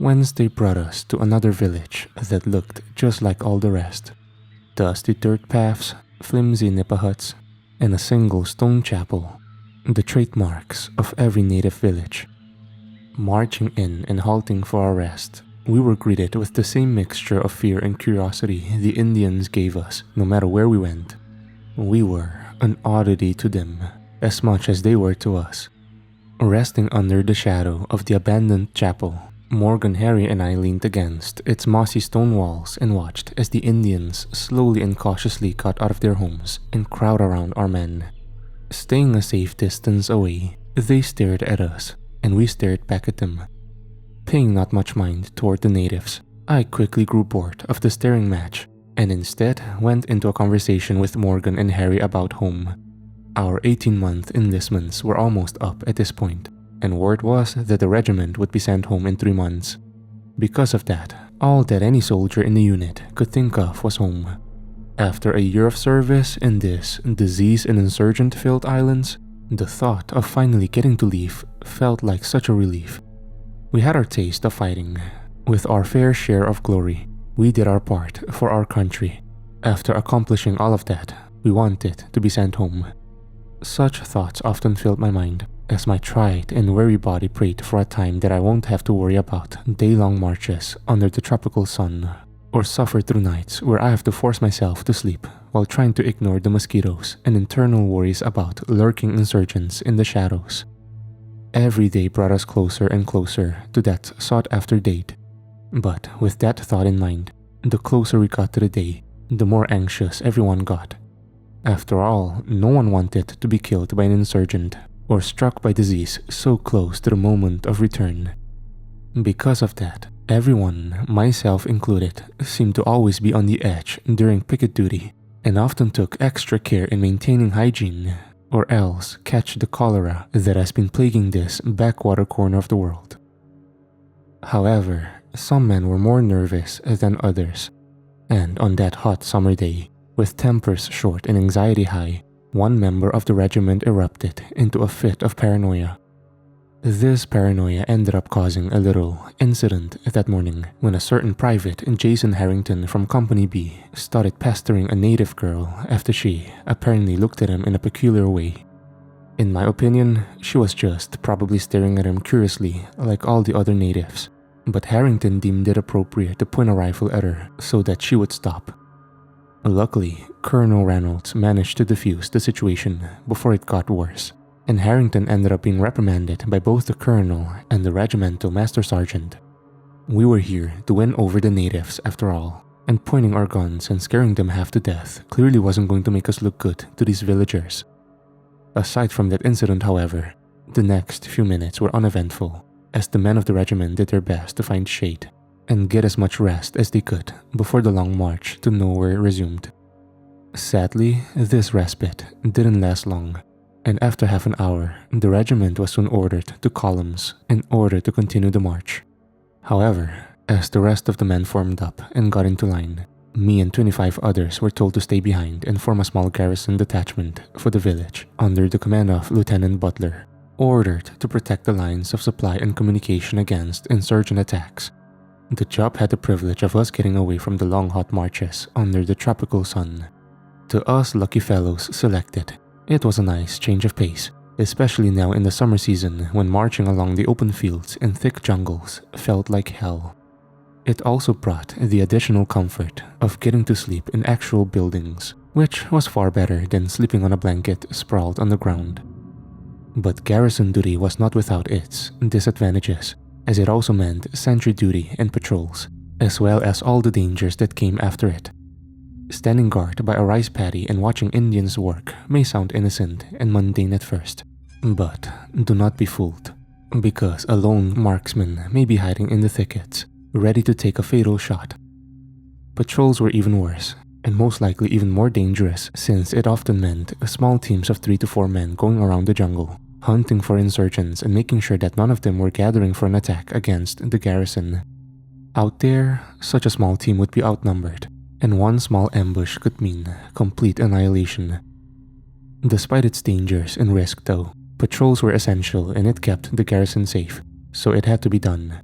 Wednesday brought us to another village that looked just like all the rest. Dusty dirt paths, flimsy nipa huts, and a single stone chapel, the trademarks of every native village. Marching in and halting for our rest, we were greeted with the same mixture of fear and curiosity the Indians gave us no matter where we went. We were an oddity to them, as much as they were to us. Resting under the shadow of the abandoned chapel, Morgan, Harry, and I leaned against its mossy stone walls and watched as the Indians slowly and cautiously got out of their homes and crowd around our men. Staying a safe distance away, they stared at us, and we stared back at them. Paying not much mind toward the natives, I quickly grew bored of the staring match and instead went into a conversation with Morgan and Harry about home. Our 18-month enlistments were almost up at this point, and word was that the regiment would be sent home in 3 months. Because of that, all that any soldier in the unit could think of was home. After a year of service in this disease and insurgent-filled islands, the thought of finally getting to leave felt like such a relief. We had our taste of fighting. With our fair share of glory, we did our part for our country. After accomplishing all of that, we wanted to be sent home. Such thoughts often filled my mind as my tried and weary body prayed for a time that I won't have to worry about day-long marches under the tropical sun, or suffer through nights where I have to force myself to sleep while trying to ignore the mosquitoes and internal worries about lurking insurgents in the shadows. Every day brought us closer and closer to that sought-after date. But with that thought in mind, the closer we got to the day, the more anxious everyone got. After all, no one wanted to be killed by an insurgent or struck by disease so close to the moment of return. Because of that, everyone, myself included, seemed to always be on the edge during picket duty and often took extra care in maintaining hygiene, or else catch the cholera that has been plaguing this backwater corner of the world. However, some men were more nervous than others, and on that hot summer day, with tempers short and anxiety high, one member of the regiment erupted into a fit of paranoia. This paranoia ended up causing a little incident that morning when a certain private, Jason Harrington from Company B, started pestering a native girl after she apparently looked at him in a peculiar way. In my opinion, she was just probably staring at him curiously like all the other natives, but Harrington deemed it appropriate to point a rifle at her so that she would stop. Luckily, Colonel Reynolds managed to defuse the situation before it got worse, and Harrington ended up being reprimanded by both the colonel and the regimental master sergeant. We were here to win over the natives after all, and pointing our guns and scaring them half to death clearly wasn't going to make us look good to these villagers. Aside from that incident, however, the next few minutes were uneventful, as the men of the regiment did their best to find shade and get as much rest as they could before the long march to nowhere resumed. Sadly, this respite didn't last long, and after half an hour, the regiment was soon ordered to columns in order to continue the march. However, as the rest of the men formed up and got into line, me and 25 others were told to stay behind and form a small garrison detachment for the village under the command of Lieutenant Butler, ordered to protect the lines of supply and communication against insurgent attacks. The job had the privilege of us getting away from the long hot marches under the tropical sun. To us lucky fellows selected, it was a nice change of pace, especially now in the summer season when marching along the open fields and thick jungles felt like hell. It also brought the additional comfort of getting to sleep in actual buildings, which was far better than sleeping on a blanket sprawled on the ground. But garrison duty was not without its disadvantages, as it also meant sentry duty and patrols, as well as all the dangers that came after it. Standing guard by a rice paddy and watching Indians work may sound innocent and mundane at first, but do not be fooled, because a lone marksman may be hiding in the thickets, ready to take a fatal shot. Patrols were even worse, and most likely even more dangerous since it often meant small teams of 3 to 4 men going around the jungle, hunting for insurgents and making sure that none of them were gathering for an attack against the garrison. Out there, such a small team would be outnumbered, and one small ambush could mean complete annihilation. Despite its dangers and risk though, patrols were essential and it kept the garrison safe, so it had to be done.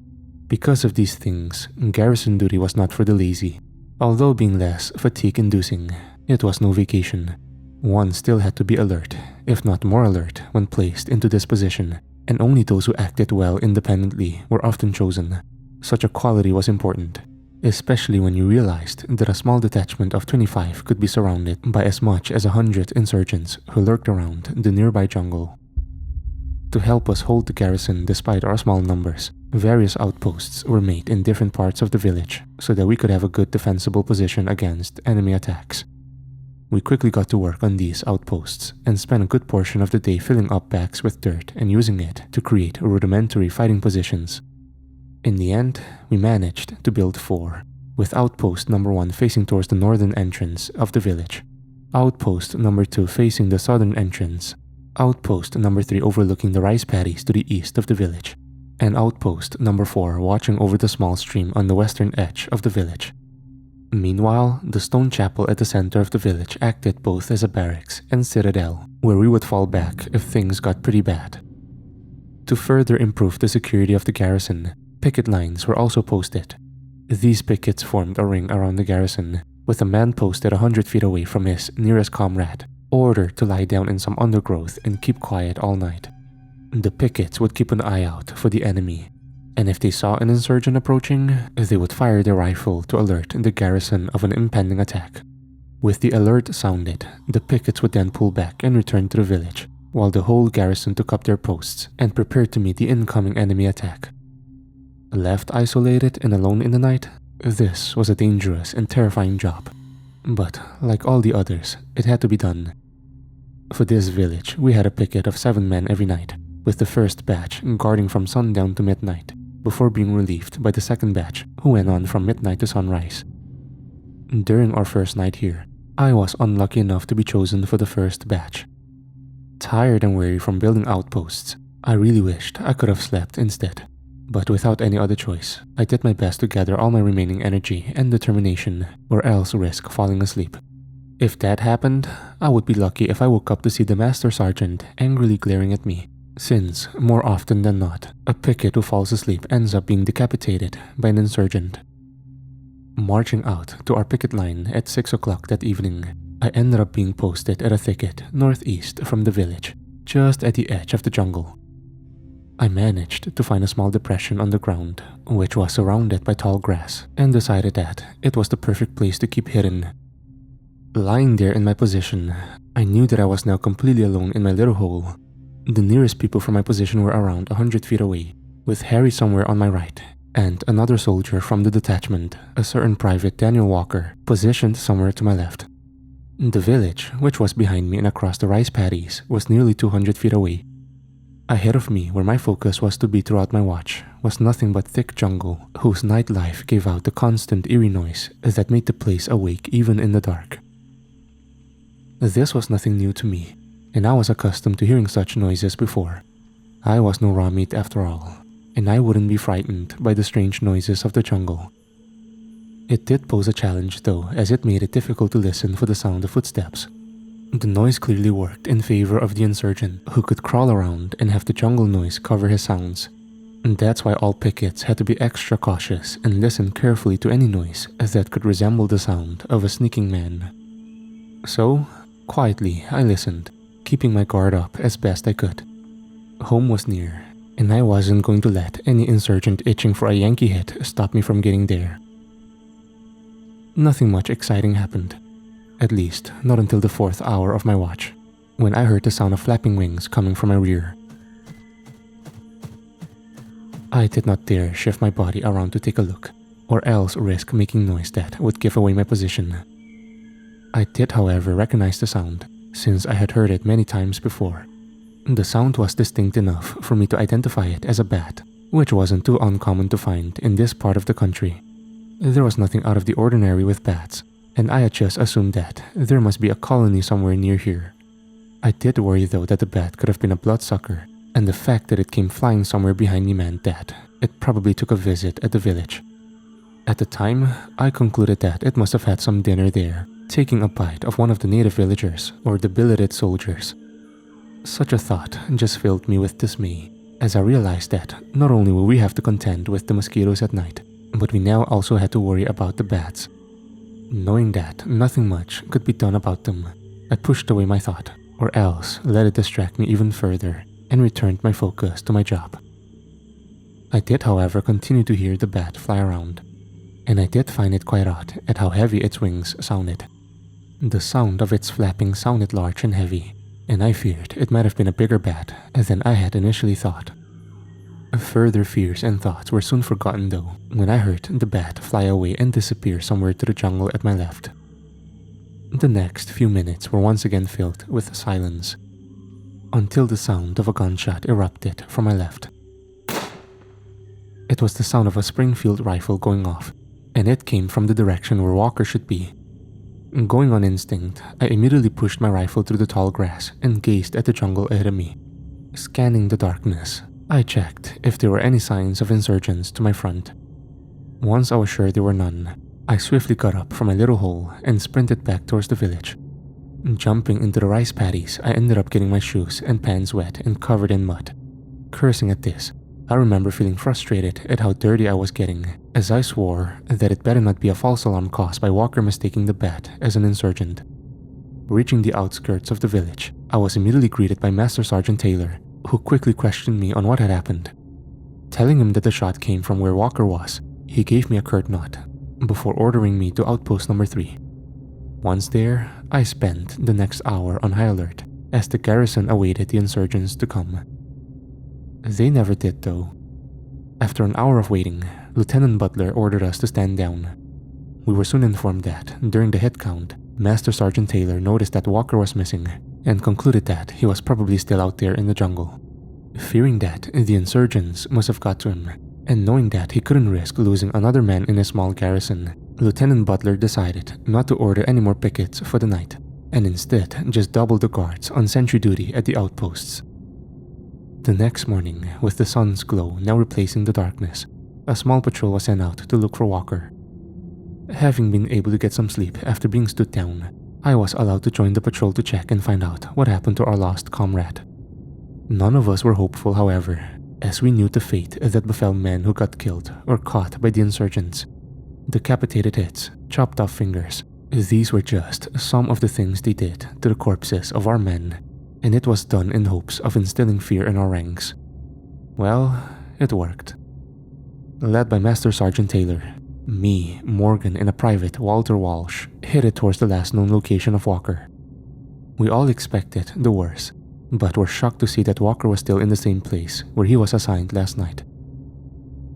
Because of these things, garrison duty was not for the lazy. Although being less fatigue-inducing, it was no vacation. One still had to be alert, if not more alert, when placed into this position, and only those who acted well independently were often chosen. Such a quality was important, especially when you realized that a small detachment of 25 could be surrounded by as much as 100 insurgents who lurked around the nearby jungle. To help us hold the garrison despite our small numbers, various outposts were made in different parts of the village so that we could have a good defensible position against enemy attacks. We quickly got to work on these outposts and spent a good portion of the day filling up bags with dirt and using it to create rudimentary fighting positions. In the end, we managed to build 4, with outpost number 1 facing towards the northern entrance of the village, outpost number 2 facing the southern entrance, outpost number 3 overlooking the rice paddies to the east of the village, and outpost number 4 watching over the small stream on the western edge of the village. Meanwhile, the stone chapel at the center of the village acted both as a barracks and citadel, where we would fall back if things got pretty bad. To further improve the security of the garrison, picket lines were also posted. These pickets formed a ring around the garrison, with a man posted 100 feet away from his nearest comrade, ordered to lie down in some undergrowth and keep quiet all night. The pickets would keep an eye out for the enemy, and if they saw an insurgent approaching, they would fire their rifle to alert the garrison of an impending attack. With the alert sounded, the pickets would then pull back and return to the village, while the whole garrison took up their posts and prepared to meet the incoming enemy attack. Left isolated and alone in the night, this was a dangerous and terrifying job. But, like all the others, it had to be done. For this village, we had a picket of 7 men every night, with the first batch guarding from sundown to midnight, before being relieved by the second batch, who went on from midnight to sunrise. During our first night here, I was unlucky enough to be chosen for the first batch. Tired and weary from building outposts, I really wished I could have slept instead. But without any other choice, I did my best to gather all my remaining energy and determination, or else risk falling asleep. If that happened, I would be lucky if I woke up to see the Master Sergeant angrily glaring at me, since, more often than not, a picket who falls asleep ends up being decapitated by an insurgent. Marching out to our picket line at 6 o'clock that evening, I ended up being posted at a thicket northeast from the village, just at the edge of the jungle. I managed to find a small depression on the ground, which was surrounded by tall grass, and decided that it was the perfect place to keep hidden. Lying there in my position, I knew that I was now completely alone in my little hole. The nearest people from my position were around 100 feet away, with Harry somewhere on my right, and another soldier from the detachment, a certain Private Daniel Walker, positioned somewhere to my left. The village, which was behind me and across the rice paddies, was nearly 200 feet away. Ahead of me, where my focus was to be throughout my watch, was nothing but thick jungle, whose nightlife gave out the constant eerie noise that made the place awake even in the dark. This was nothing new to me, and I was accustomed to hearing such noises before. I was no raw meat after all, and I wouldn't be frightened by the strange noises of the jungle. It did pose a challenge though, as it made it difficult to listen for the sound of footsteps. The noise clearly worked in favor of the insurgent, who could crawl around and have the jungle noise cover his sounds. And that's why all pickets had to be extra cautious and listen carefully to any noise that could resemble the sound of a sneaking man. So, quietly, I listened, keeping my guard up as best I could. Home was near, and I wasn't going to let any insurgent itching for a Yankee hit stop me from getting there. Nothing much exciting happened. At least, not until the 4th hour of my watch, when I heard the sound of flapping wings coming from my rear. I did not dare shift my body around to take a look, or else risk making noise that would give away my position. I did, however, recognize the sound, since I had heard it many times before. The sound was distinct enough for me to identify it as a bat, which wasn't too uncommon to find in this part of the country. There was nothing out of the ordinary with bats, and I had just assumed that there must be a colony somewhere near here. I did worry though that the bat could have been a bloodsucker, and the fact that it came flying somewhere behind me meant that it probably took a visit at the village. At the time, I concluded that it must have had some dinner there, taking a bite of one of the native villagers or the billeted soldiers. Such a thought just filled me with dismay, as I realized that not only will we have to contend with the mosquitoes at night, but we now also had to worry about the bats. Knowing that nothing much could be done about them, I pushed away my thought, or else let it distract me even further, and returned my focus to my job. I did, however, continue to hear the bat fly around, and I did find it quite odd at how heavy its wings sounded. The sound of its flapping sounded large and heavy, and I feared it might have been a bigger bat than I had initially thought. Further fears and thoughts were soon forgotten though, when I heard the bat fly away and disappear somewhere to the jungle at my left. The next few minutes were once again filled with silence, until the sound of a gunshot erupted from my left. It was the sound of a Springfield rifle going off, and it came from the direction where Walker should be. Going on instinct, I immediately pushed my rifle through the tall grass and gazed at the jungle ahead of me. Scanning the darkness, I checked if there were any signs of insurgents to my front. Once I was sure there were none, I swiftly got up from my little hole and sprinted back towards the village. Jumping into the rice paddies, I ended up getting my shoes and pants wet and covered in mud. Cursing at this, I remember feeling frustrated at how dirty I was getting, as I swore that it better not be a false alarm caused by Walker mistaking the bat as an insurgent. Reaching the outskirts of the village, I was immediately greeted by Master Sergeant Taylor, who quickly questioned me on what had happened. Telling him that the shot came from where Walker was, he gave me a curt nod, before ordering me to outpost number 3. Once there, I spent the next hour on high alert, as the garrison awaited the insurgents to come. They never did though. After an hour of waiting, Lieutenant Butler ordered us to stand down. We were soon informed that, during the hit count, Master Sergeant Taylor noticed that Walker was missing, and concluded that he was probably still out there in the jungle. Fearing that the insurgents must have got to him, and knowing that he couldn't risk losing another man in a small garrison, Lieutenant Butler decided not to order any more pickets for the night, and instead just doubled the guards on sentry duty at the outposts. The next morning, with the sun's glow now replacing the darkness, a small patrol was sent out to look for Walker. Having been able to get some sleep after being stood down, I was allowed to join the patrol to check and find out what happened to our lost comrade. None of us were hopeful, however, as we knew the fate that befell men who got killed or caught by the insurgents. Decapitated heads, chopped off fingers, these were just some of the things they did to the corpses of our men, and it was done in hopes of instilling fear in our ranks. Well, it worked. Led by Master Sergeant Taylor, me, Morgan, and a private, Walter Walsh, headed towards the last known location of Walker. We all expected the worst, but were shocked to see that Walker was still in the same place where he was assigned last night.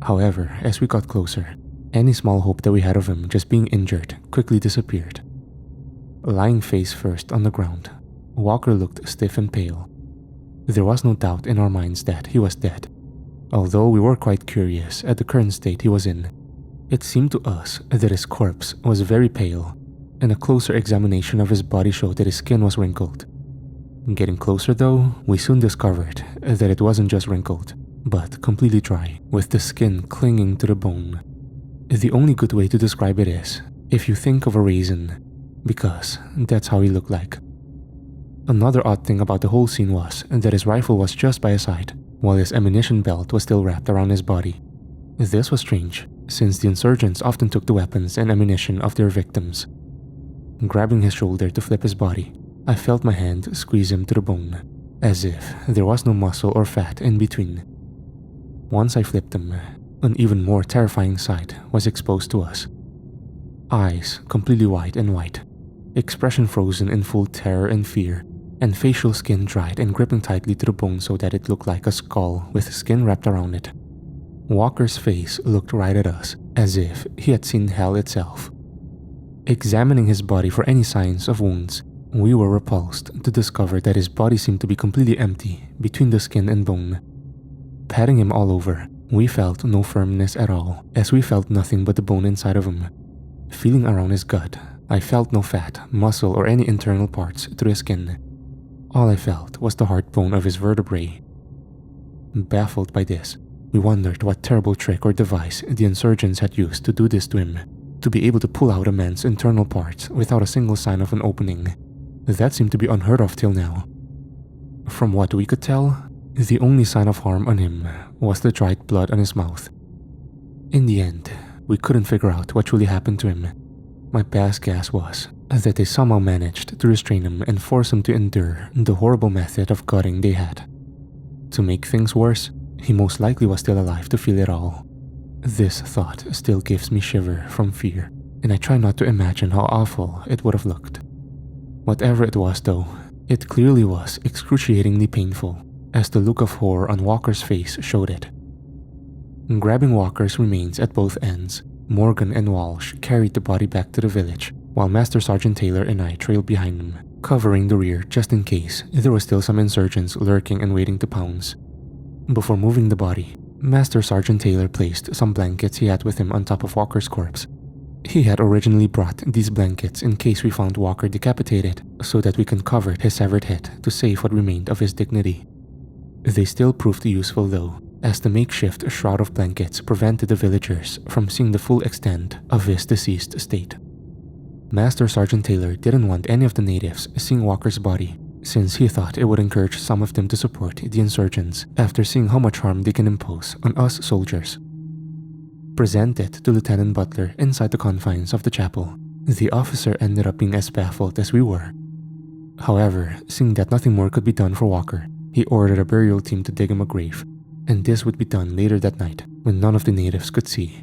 However, as we got closer, any small hope that we had of him just being injured quickly disappeared. Lying face first on the ground, Walker looked stiff and pale. There was no doubt in our minds that he was dead, although we were quite curious at the current state he was in. It seemed to us that his corpse was very pale, and a closer examination of his body showed that his skin was wrinkled. Getting closer though, we soon discovered that it wasn't just wrinkled, but completely dry, with the skin clinging to the bone. The only good way to describe it is if you think of a raisin, because that's how he looked like. Another odd thing about the whole scene was that his rifle was just by his side, while his ammunition belt was still wrapped around his body. This was strange, since the insurgents often took the weapons and ammunition of their victims. Grabbing his shoulder to flip his body, I felt my hand squeeze him to the bone, as if there was no muscle or fat in between. Once I flipped him, an even more terrifying sight was exposed to us. Eyes completely wide and white, expression frozen in full terror and fear, and facial skin dried and gripping tightly to the bone so that it looked like a skull with skin wrapped around it. Walker's face looked right at us, as if he had seen hell itself. Examining his body for any signs of wounds, we were repulsed to discover that his body seemed to be completely empty between the skin and bone. Patting him all over, we felt no firmness at all, as we felt nothing but the bone inside of him. Feeling around his gut, I felt no fat, muscle, or any internal parts through his skin. All I felt was the heart bone of his vertebrae. Baffled by this, we wondered what terrible trick or device the insurgents had used to do this to him, to be able to pull out a man's internal parts without a single sign of an opening. That seemed to be unheard of till now. From what we could tell, The only sign of harm on him was the dried blood on his mouth. In the end, we couldn't figure out what truly happened to him. My best guess was that they somehow managed to restrain him and force him to endure the horrible method of gutting they had. To make things worse, he most likely was still alive to feel it all. This thought still gives me shiver from fear, and I try not to imagine how awful it would have looked. Whatever it was though, it clearly was excruciatingly painful, as the look of horror on Walker's face showed it. Grabbing Walker's remains at both ends, Morgan and Walsh carried the body back to the village, while Master Sergeant Taylor and I trailed behind them, covering the rear just in case there were still some insurgents lurking and waiting to pounce. Before moving the body, Master Sergeant Taylor placed some blankets he had with him on top of Walker's corpse. He had originally brought these blankets in case we found Walker decapitated, so that we can cover his severed head to save what remained of his dignity. They still proved useful though, as the makeshift shroud of blankets prevented the villagers from seeing the full extent of his deceased state. Master Sergeant Taylor didn't want any of the natives seeing Walker's body, since he thought it would encourage some of them to support the insurgents after seeing how much harm they can impose on us soldiers. Presented to Lieutenant Butler inside the confines of the chapel, the officer ended up being as baffled as we were. However, seeing that nothing more could be done for Walker, he ordered a burial team to dig him a grave, and this would be done later that night when none of the natives could see.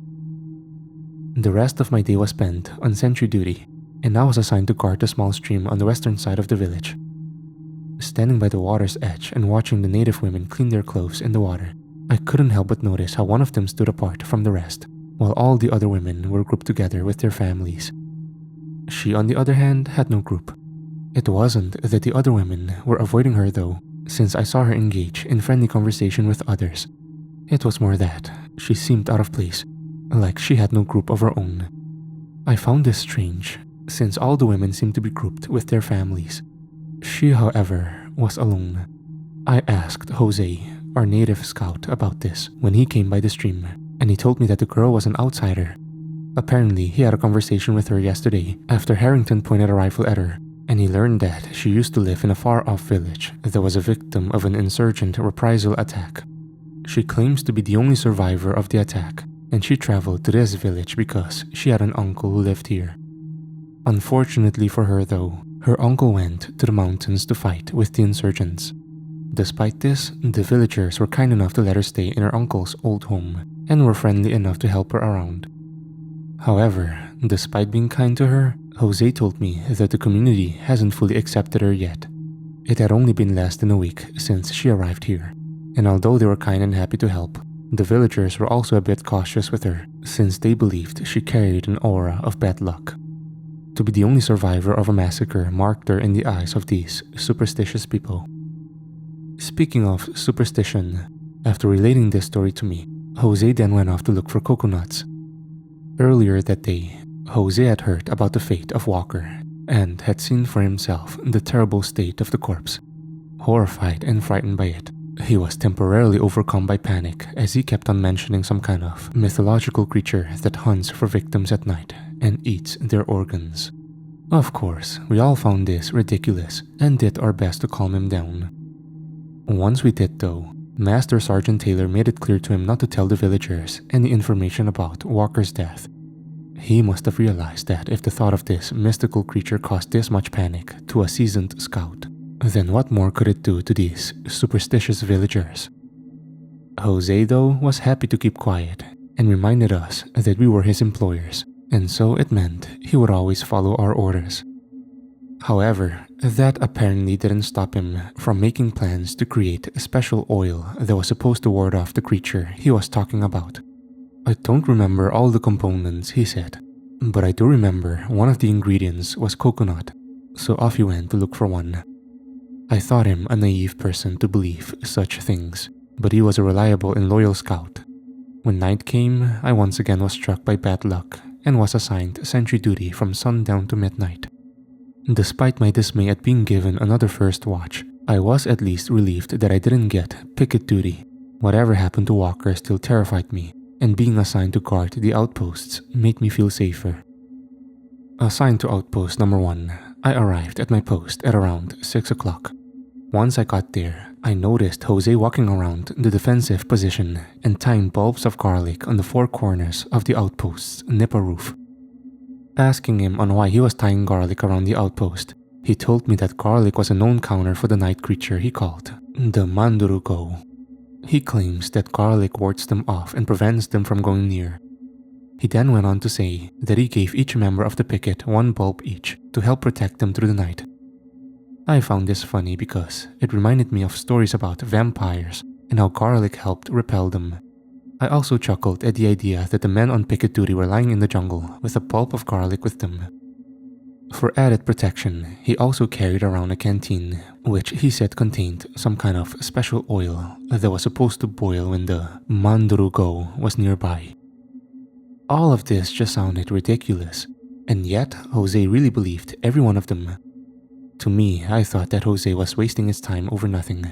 The rest of my day was spent on sentry duty, and I was assigned to guard the small stream on the western side of the village. Standing by the water's edge and watching the native women clean their clothes in the water, I couldn't help but notice how one of them stood apart from the rest, while all the other women were grouped together with their families. She, on the other hand, had no group. It wasn't that the other women were avoiding her though, since I saw her engage in friendly conversation with others. It was more that she seemed out of place, like she had no group of her own. I found this strange, since all the women seemed to be grouped with their families. She, however, was alone. I asked Jose, our native scout, about this when he came by the stream, and he told me that the girl was an outsider. Apparently, he had a conversation with her yesterday after Harrington pointed a rifle at her, and he learned that she used to live in a far-off village that was a victim of an insurgent reprisal attack. She claims to be the only survivor of the attack, and she traveled to this village because she had an uncle who lived here. Unfortunately for her though, her uncle went to the mountains to fight with the insurgents. Despite this, the villagers were kind enough to let her stay in her uncle's old home and were friendly enough to help her around. However, despite being kind to her, Jose told me that the community hasn't fully accepted her yet. It had only been less than a week since she arrived here, and although they were kind and happy to help, the villagers were also a bit cautious with her since they believed she carried an aura of bad luck. To be the only survivor of a massacre marked her in the eyes of these superstitious people. Speaking of superstition, after relating this story to me, Jose then went off to look for coconuts. Earlier that day, Jose had heard about the fate of Walker and had seen for himself the terrible state of the corpse. Horrified and frightened by it, he was temporarily overcome by panic as he kept on mentioning some kind of mythological creature that hunts for victims at night and eats their organs. Of course, we all found this ridiculous and did our best to calm him down. Once we did though, Master Sergeant Taylor made it clear to him not to tell the villagers any information about Walker's death. He must have realized that if the thought of this mystical creature caused this much panic to a seasoned scout, then what more could it do to these superstitious villagers? Jose though was happy to keep quiet and reminded us that we were his employers, and so it meant he would always follow our orders. However, that apparently didn't stop him from making plans to create a special oil that was supposed to ward off the creature he was talking about. I don't remember all the components he said, but I do remember one of the ingredients was coconut, so off he went to look for one. I thought him a naive person to believe such things, but he was a reliable and loyal scout. When night came, I once again was struck by bad luck and was assigned sentry duty from sundown to midnight. Despite my dismay at being given another first watch, I was at least relieved that I didn't get picket duty. Whatever happened to Walker still terrified me, and being assigned to guard the outposts made me feel safer. Assigned to outpost number 1, I arrived at my post at around 6 o'clock. Once I got there, I noticed Jose walking around the defensive position and tying bulbs of garlic on the four corners of the outpost's nipa roof. Asking him on why he was tying garlic around the outpost, he told me that garlic was a known counter for the night creature he called the Mandurugo. He claims that garlic wards them off and prevents them from going near. He then went on to say that he gave each member of the picket one bulb each to help protect them through the night. I found this funny because it reminded me of stories about vampires and how garlic helped repel them. I also chuckled at the idea that the men on picket duty were lying in the jungle with a bulb of garlic with them. For added protection, he also carried around a canteen, which he said contained some kind of special oil that was supposed to boil when the Mandurugo was nearby. All of this just sounded ridiculous, and yet Jose really believed every one of them. To me, I thought that Jose was wasting his time over nothing.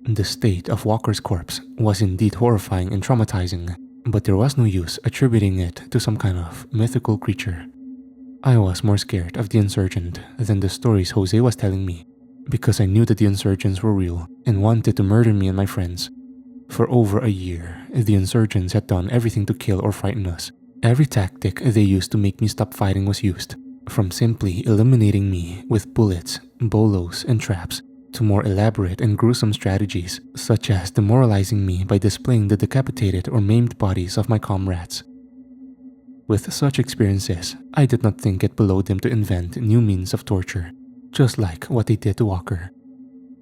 The state of Walker's corpse was indeed horrifying and traumatizing, but there was no use attributing it to some kind of mythical creature. I was more scared of the insurgent than the stories Jose was telling me, because I knew that the insurgents were real and wanted to murder me and my friends. For over a year, the insurgents had done everything to kill or frighten us. Every tactic they used to make me stop fighting was used, from simply eliminating me with bullets, bolos, and traps, to more elaborate and gruesome strategies, such as demoralizing me by displaying the decapitated or maimed bodies of my comrades. With such experiences, I did not think it below them to invent new means of torture, just like what they did to Walker.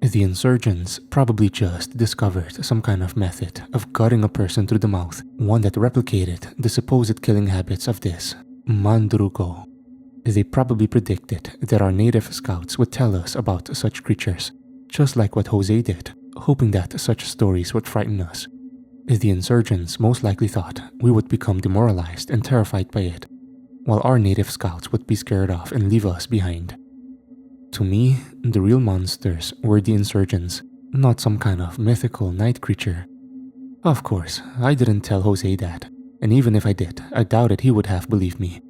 The insurgents probably just discovered some kind of method of gutting a person through the mouth, one that replicated the supposed killing habits of this Mandurugo. They probably predicted that our native scouts would tell us about such creatures, just like what Jose did, hoping that such stories would frighten us. The insurgents most likely thought we would become demoralized and terrified by it, while our native scouts would be scared off and leave us behind. To me, the real monsters were the insurgents, not some kind of mythical night creature. Of course, I didn't tell Jose that, and even if I did, I doubted he would have believed me.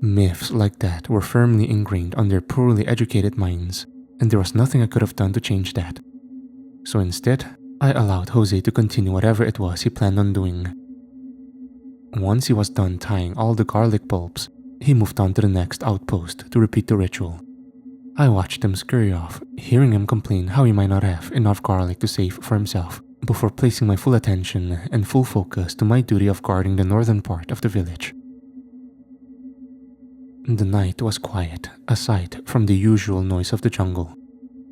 Myths like that were firmly ingrained on their poorly educated minds, and there was nothing I could have done to change that. So instead, I allowed Jose to continue whatever it was he planned on doing. Once he was done tying all the garlic bulbs, he moved on to the next outpost to repeat the ritual. I watched him scurry off, hearing him complain how he might not have enough garlic to save for himself, before placing my full attention and full focus to my duty of guarding the northern part of the village. The night was quiet, aside from the usual noise of the jungle.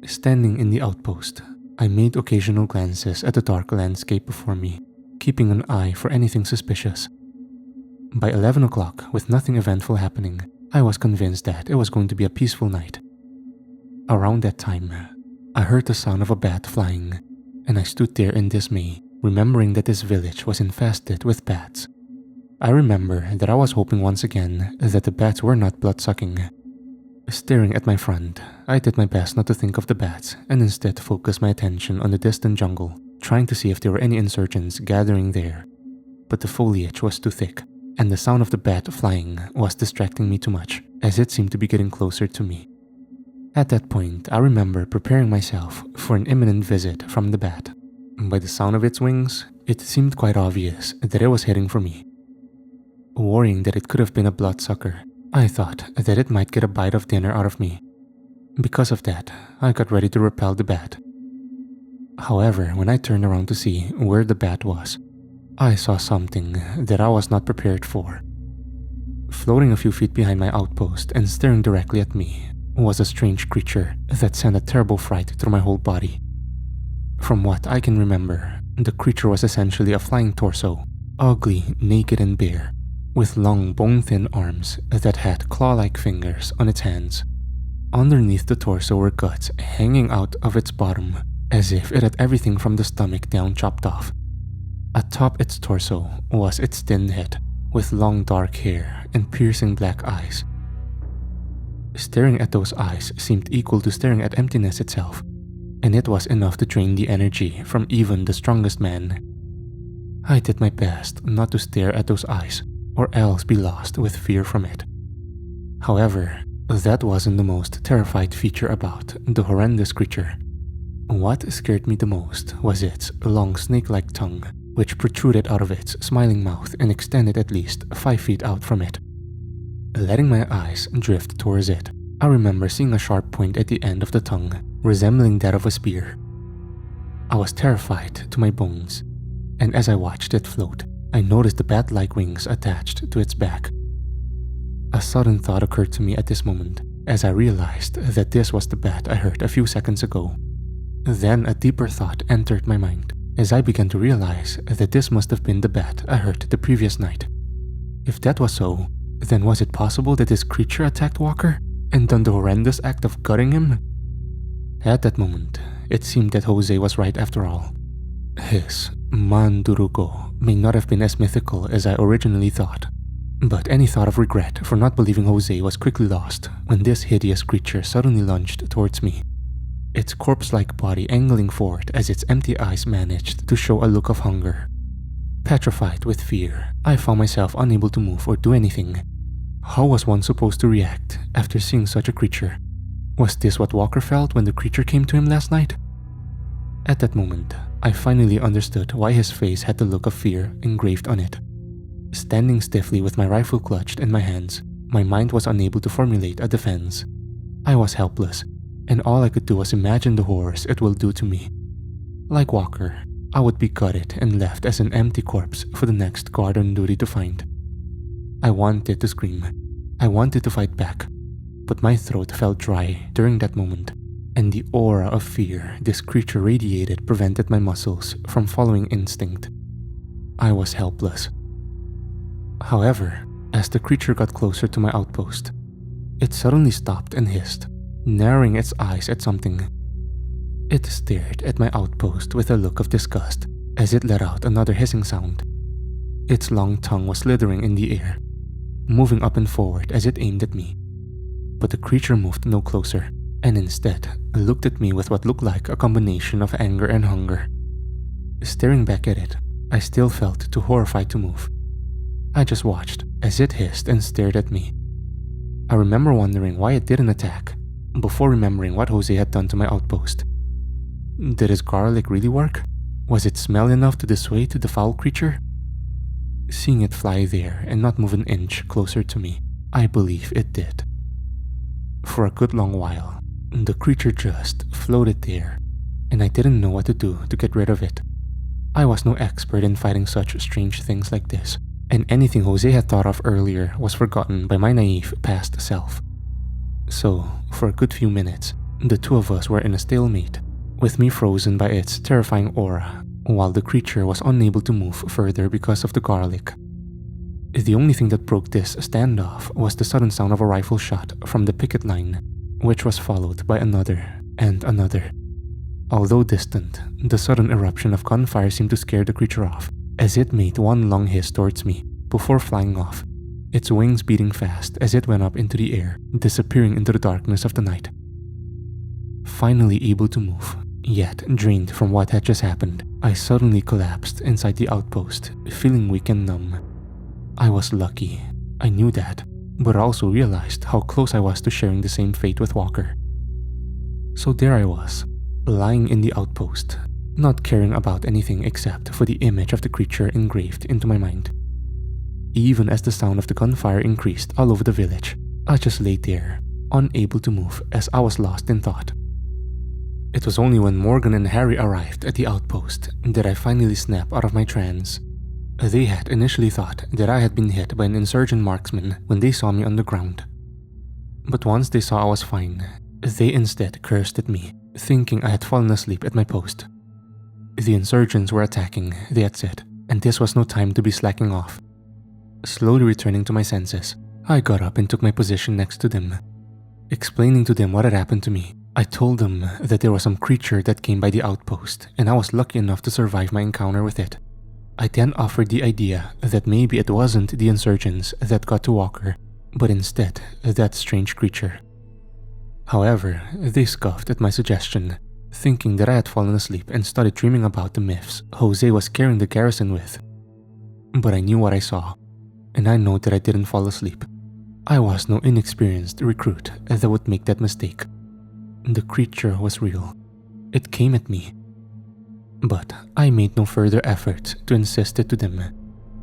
Standing in the outpost, I made occasional glances at the dark landscape before me, keeping an eye for anything suspicious. By 11 o'clock, with nothing eventful happening, I was convinced that it was going to be a peaceful night. Around that time, I heard the sound of a bat flying, and I stood there in dismay, remembering that this village was infested with bats. I remember that I was hoping once again that the bats were not blood-sucking. Staring at my front, I did my best not to think of the bats and instead focused my attention on the distant jungle, trying to see if there were any insurgents gathering there. But the foliage was too thick, and the sound of the bat flying was distracting me too much, as it seemed to be getting closer to me. At that point, I remember preparing myself for an imminent visit from the bat. By the sound of its wings, it seemed quite obvious that it was heading for me. Worrying that it could have been a bloodsucker, I thought that it might get a bite of dinner out of me. Because of that, I got ready to repel the bat. However, when I turned around to see where the bat was, I saw something that I was not prepared for. Floating a few feet behind my outpost and staring directly at me was a strange creature that sent a terrible fright through my whole body. From what I can remember, the creature was essentially a flying torso, ugly, naked, and bare, with long bone-thin arms that had claw-like fingers on its hands. Underneath the torso were guts hanging out of its bottom, as if it had everything from the stomach down chopped off. Atop its torso was its thin head, with long dark hair and piercing black eyes. Staring at those eyes seemed equal to staring at emptiness itself, and it was enough to drain the energy from even the strongest man. I did my best not to stare at those eyes, or else be lost with fear from it. However, that wasn't the most terrified feature about the horrendous creature. What scared me the most was its long snake-like tongue, which protruded out of its smiling mouth and extended at least 5 feet out from it. Letting my eyes drift towards it, I remember seeing a sharp point at the end of the tongue, resembling that of a spear. I was terrified to my bones, and as I watched it float, I noticed the bat-like wings attached to its back. A sudden thought occurred to me at this moment, as I realized that this was the bat I heard a few seconds ago. Then a deeper thought entered my mind, as I began to realize that this must have been the bat I heard the previous night. If that was so, then was it possible that this creature attacked Walker and done the horrendous act of gutting him? At that moment, it seemed that Jose was right after all. His Manduruko may not have been as mythical as I originally thought, but any thought of regret for not believing Jose was quickly lost when this hideous creature suddenly lunged towards me. Its corpse-like body angling forward as its empty eyes managed to show a look of hunger. Petrified with fear, I found myself unable to move or do anything. How was one supposed to react after seeing such a creature? Was this what Walker felt when the creature came to him last night? At that moment, I finally understood why his face had the look of fear engraved on it. Standing stiffly with my rifle clutched in my hands, my mind was unable to formulate a defense. I was helpless, and all I could do was imagine the horrors it will do to me. Like Walker, I would be gutted and left as an empty corpse for the next guard on duty to find. I wanted to scream. I wanted to fight back, but my throat felt dry during that moment, and the aura of fear this creature radiated prevented my muscles from following instinct. I was helpless. However, as the creature got closer to my outpost, it suddenly stopped and hissed, narrowing its eyes at something. It stared at my outpost with a look of disgust as it let out another hissing sound. Its long tongue was slithering in the air, moving up and forward as it aimed at me. But the creature moved no closer, and instead looked at me with what looked like a combination of anger and hunger. Staring back at it, I still felt too horrified to move. I just watched as it hissed and stared at me. I remember wondering why it didn't attack, before remembering what Jose had done to my outpost. Did his garlic really work? Was it smell enough to dissuade the foul creature? Seeing it fly there and not move an inch closer to me, I believe it did. For a good long while, the creature just floated there, and I didn't know what to do to get rid of it. I was no expert in fighting such strange things like this, and anything Jose had thought of earlier was forgotten by my naive past self. So, for a good few minutes, the two of us were in a stalemate, with me frozen by its terrifying aura, while the creature was unable to move further because of the garlic. The only thing that broke this standoff was the sudden sound of a rifle shot from the picket line, which was followed by another and another. Although distant, the sudden eruption of gunfire seemed to scare the creature off, as it made one long hiss towards me before flying off, its wings beating fast as it went up into the air, disappearing into the darkness of the night. Finally able to move, yet drained from what had just happened, I suddenly collapsed inside the outpost, feeling weak and numb. I was lucky, I knew that, but I also realized how close I was to sharing the same fate with Walker. So there I was, lying in the outpost, not caring about anything except for the image of the creature engraved into my mind. Even as the sound of the gunfire increased all over the village, I just lay there, unable to move as I was lost in thought. It was only when Morgan and Harry arrived at the outpost that I finally snapped out of my trance. They had initially thought that I had been hit by an insurgent marksman when they saw me on the ground. But once they saw I was fine, they instead cursed at me, thinking I had fallen asleep at my post. The insurgents were attacking, they had said, and this was no time to be slacking off. Slowly returning to my senses, I got up and took my position next to them. Explaining to them what had happened to me, I told them that there was some creature that came by the outpost and I was lucky enough to survive my encounter with it. I then offered the idea that maybe it wasn't the insurgents that got to Walker, but instead that strange creature. However, they scoffed at my suggestion, thinking that I had fallen asleep and started dreaming about the myths Jose was scaring the garrison with. But I knew what I saw, and I know that I didn't fall asleep. I was no inexperienced recruit that would make that mistake. The creature was real. it came at me. But I made no further effort to insist it to them.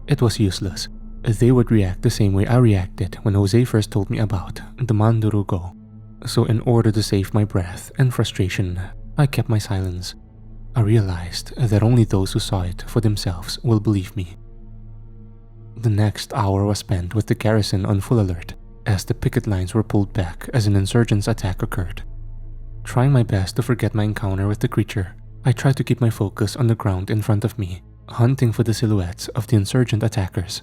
It was useless. They would react the same way I reacted when Jose first told me about the Mandurugo. So in order to save my breath and frustration, I kept my silence. I realized that only those who saw it for themselves will believe me. The next hour was spent with the garrison on full alert as the picket lines were pulled back as an insurgent's attack occurred. Trying my best to forget my encounter with the creature, I tried to keep my focus on the ground in front of me, hunting for the silhouettes of the insurgent attackers.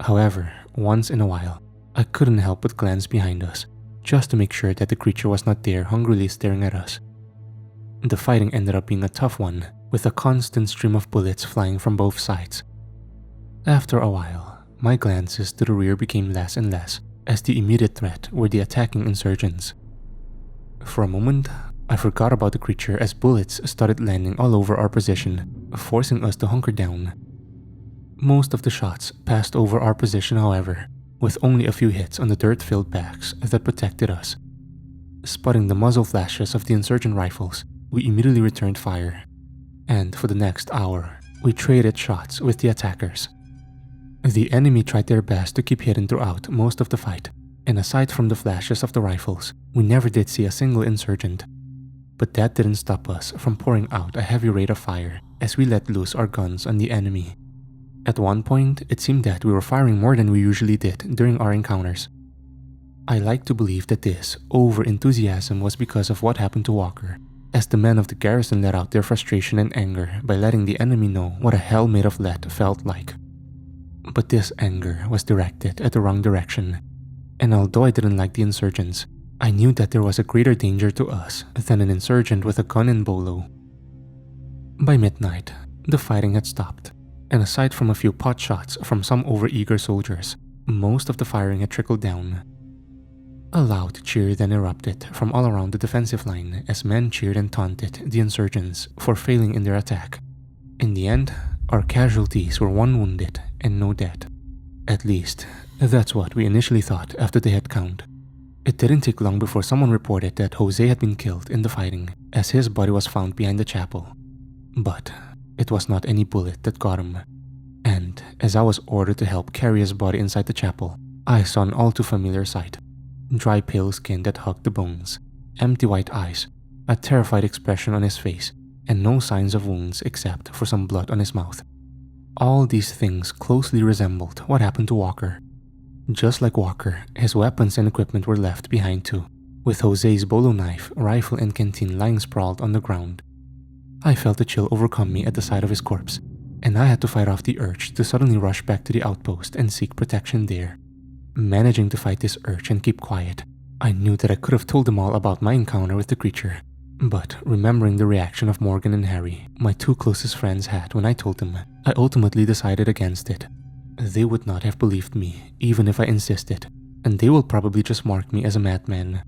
However, once in a while, I couldn't help but glance behind us, just to make sure that the creature was not there hungrily staring at us. The fighting ended up being a tough one, with a constant stream of bullets flying from both sides. After a while, my glances to the rear became less and less, as the immediate threat were the attacking insurgents. For a moment, I forgot about the creature as bullets started landing all over our position, forcing us to hunker down. Most of the shots passed over our position, however, with only a few hits on the dirt-filled backs that protected us. Spotting the muzzle flashes of the insurgent rifles, we immediately returned fire. And for the next hour, we traded shots with the attackers. The enemy tried their best to keep hidden throughout most of the fight, and aside from the flashes of the rifles, we never did see a single insurgent. But that didn't stop us from pouring out a heavy rate of fire as we let loose our guns on the enemy. At one point, it seemed that we were firing more than we usually did during our encounters. I like to believe that this over-enthusiasm was because of what happened to Walker, as the men of the garrison let out their frustration and anger by letting the enemy know what a hell made of lead felt like. But this anger was directed at the wrong direction, and although I didn't like the insurgents, I knew that there was a greater danger to us than an insurgent with a gun and bolo. By midnight, the fighting had stopped, and aside from a few pot shots from some overeager soldiers, most of the firing had trickled down. A loud cheer then erupted from all around the defensive line as men cheered and taunted the insurgents for failing in their attack. In the end, our casualties were 1 wounded and no dead. At least, that's what we initially thought after the head count. It didn't take long before someone reported that Jose had been killed in the fighting, as his body was found behind the chapel. But it was not any bullet that got him. And as I was ordered to help carry his body inside the chapel, I saw an all too familiar sight. Dry pale skin that hugged the bones, empty white eyes, a terrified expression on his face, and no signs of wounds except for some blood on his mouth. All these things closely resembled what happened to Walker. Just like Walker, his weapons and equipment were left behind too, with Jose's bolo knife, rifle, and canteen lying sprawled on the ground. I felt a chill overcome me at the sight of his corpse, and I had to fight off the urge to suddenly rush back to the outpost and seek protection there. Managing to fight this urge and keep quiet, I knew that I could have told them all about my encounter with the creature, but remembering the reaction of Morgan and Harry, my 2 closest friends, had when I told them, I ultimately decided against it. They would not have believed me, even if I insisted, and they will probably just mark me as a madman.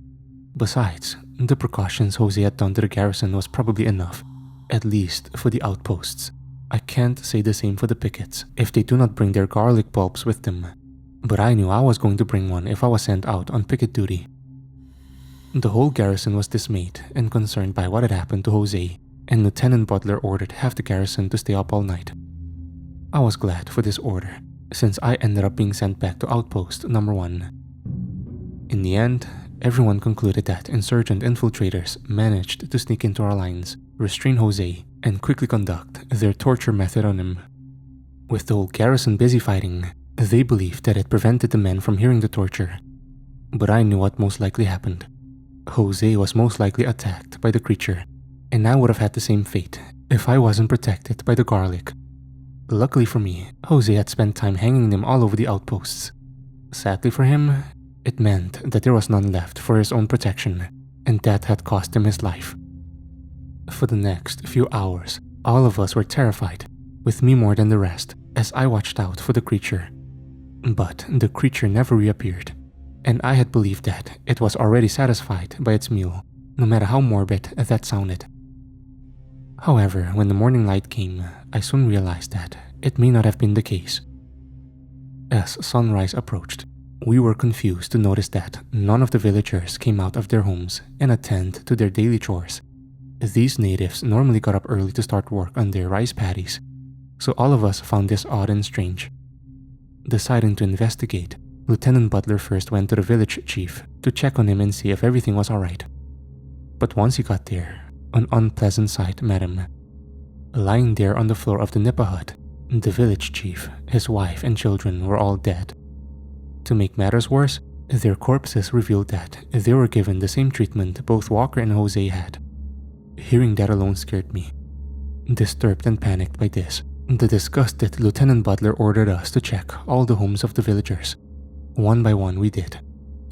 Besides, the precautions Jose had done to the garrison was probably enough, at least for the outposts. I can't say the same for the pickets if they do not bring their garlic bulbs with them, but I knew I was going to bring one if I was sent out on picket duty. The whole garrison was dismayed and concerned by what had happened to Jose, and Lieutenant Butler ordered half the garrison to stay up all night. I was glad for this order, since I ended up being sent back to Outpost Number 1. In the end, everyone concluded that insurgent infiltrators managed to sneak into our lines, restrain Jose, and quickly conduct their torture method on him. With the whole garrison busy fighting, they believed that it prevented the men from hearing the torture. But I knew what most likely happened. Jose was most likely attacked by the creature, and I would have had the same fate if I wasn't protected by the garlic. Luckily for me, Jose had spent time hanging them all over the outposts. Sadly for him, it meant that there was none left for his own protection, and that had cost him his life. For the next few hours, all of us were terrified, with me more than the rest, as I watched out for the creature. But the creature never reappeared, and I had believed that it was already satisfied by its meal, no matter how morbid that sounded. However, when the morning light came, I soon realized that it may not have been the case. As sunrise approached, we were confused to notice that none of the villagers came out of their homes and attend to their daily chores. These natives normally got up early to start work on their rice paddies, so all of us found this odd and strange. Deciding to investigate, Lieutenant Butler first went to the village chief to check on him and see if everything was alright. But once he got there, an unpleasant sight met him. Lying there on the floor of the nipa hut, the village chief, his wife, and children were all dead. To make matters worse, their corpses revealed that they were given the same treatment both Walker and Jose had. Hearing that alone scared me. Disturbed and panicked by this, the disgusted Lieutenant Butler ordered us to check all the homes of the villagers. One by one we did,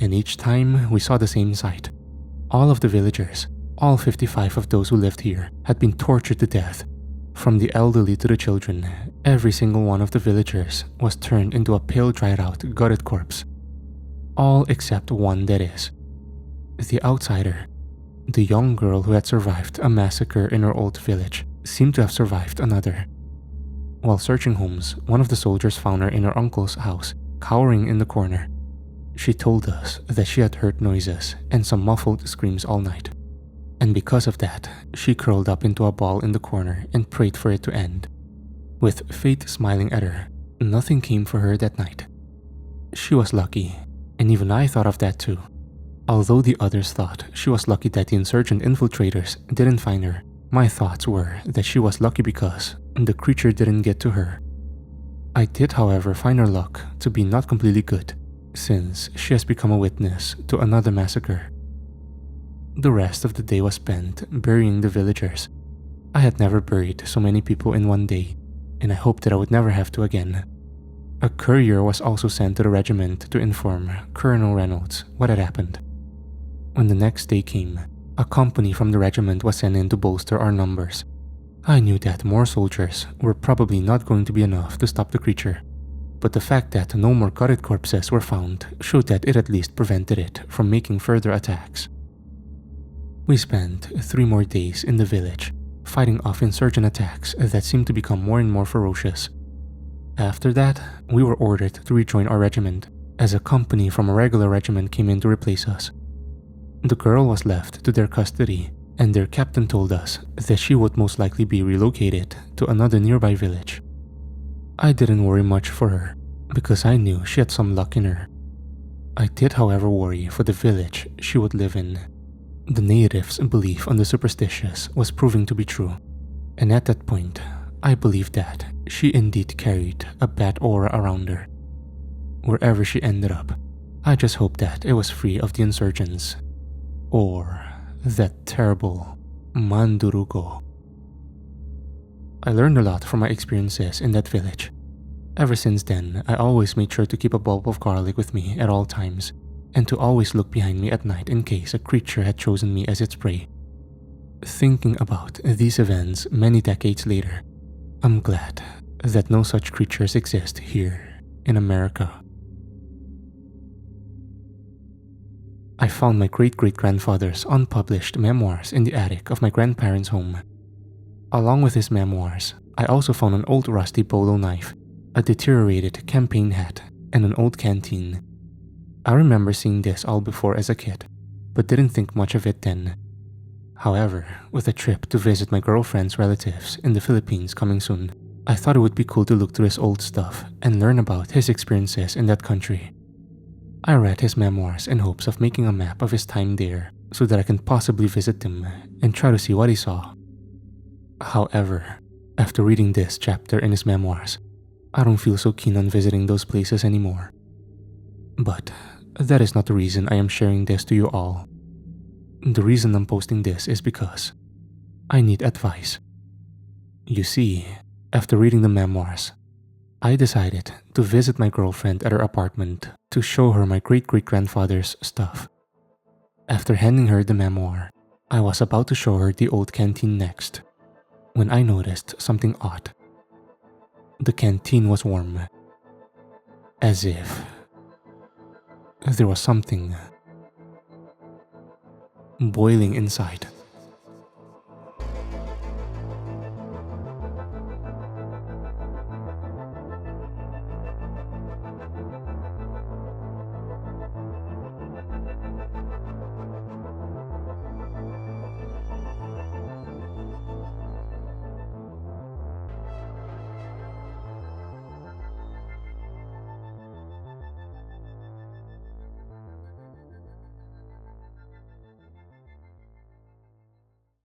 and each time we saw the same sight. All of the villagers, all 55 of those who lived here, had been tortured to death. From the elderly to the children, every single one of the villagers was turned into a pale, dried out, gutted corpse. All except one, that is. The outsider, the young girl who had survived a massacre in her old village, seemed to have survived another. While searching homes, one of the soldiers found her in her uncle's house, cowering in the corner. She told us that she had heard noises and some muffled screams all night. And because of that, she curled up into a ball in the corner and prayed for it to end. With fate smiling at her, nothing came for her that night. She was lucky, and even I thought of that too. Although the others thought she was lucky that the insurgent infiltrators didn't find her, my thoughts were that she was lucky because the creature didn't get to her. I did, however, find her luck to be not completely good, since she has become a witness to another massacre. The rest of the day was spent burying the villagers. I had never buried so many people in one day, and I hoped that I would never have to again. A courier was also sent to the regiment to inform Colonel Reynolds what had happened. When the next day came, a company from the regiment was sent in to bolster our numbers. I knew that more soldiers were probably not going to be enough to stop the creature, but the fact that no more gutted corpses were found showed that it at least prevented it from making further attacks. We spent 3 more days in the village, fighting off insurgent attacks that seemed to become more and more ferocious. After that, we were ordered to rejoin our regiment, as a company from a regular regiment came in to replace us. The girl was left to their custody, and their captain told us that she would most likely be relocated to another nearby village. I didn't worry much for her, because I knew she had some luck in her. I did, however, worry for the village she would live in. The natives' belief on the superstitious was proving to be true, and at that point, I believed that she indeed carried a bad aura around her. Wherever she ended up, I just hoped that it was free of the insurgents, or that terrible Mandurugo. I learned a lot from my experiences in that village. Ever since then, I always made sure to keep a bulb of garlic with me at all times, and to always look behind me at night in case a creature had chosen me as its prey. Thinking about these events many decades later, I'm glad that no such creatures exist here in America. I found my great-great-grandfather's unpublished memoirs in the attic of my grandparents' home. Along with his memoirs, I also found an old rusty bolo knife, a deteriorated campaign hat, and an old canteen. I remember seeing this all before as a kid, but didn't think much of it then. However, with a trip to visit my girlfriend's relatives in the Philippines coming soon, I thought it would be cool to look through his old stuff and learn about his experiences in that country. I read his memoirs in hopes of making a map of his time there so that I can possibly visit him and try to see what he saw. However, after reading this chapter in his memoirs, I don't feel so keen on visiting those places anymore. But that is not the reason I am sharing this to you all. The reason I'm posting this is because I need advice. You see, after reading the memoirs, I decided to visit my girlfriend at her apartment to show her my great-great-grandfather's stuff. After handing her the memoir, I was about to show her the old canteen next, when I noticed something odd. The canteen was warm, as if there was something boiling inside.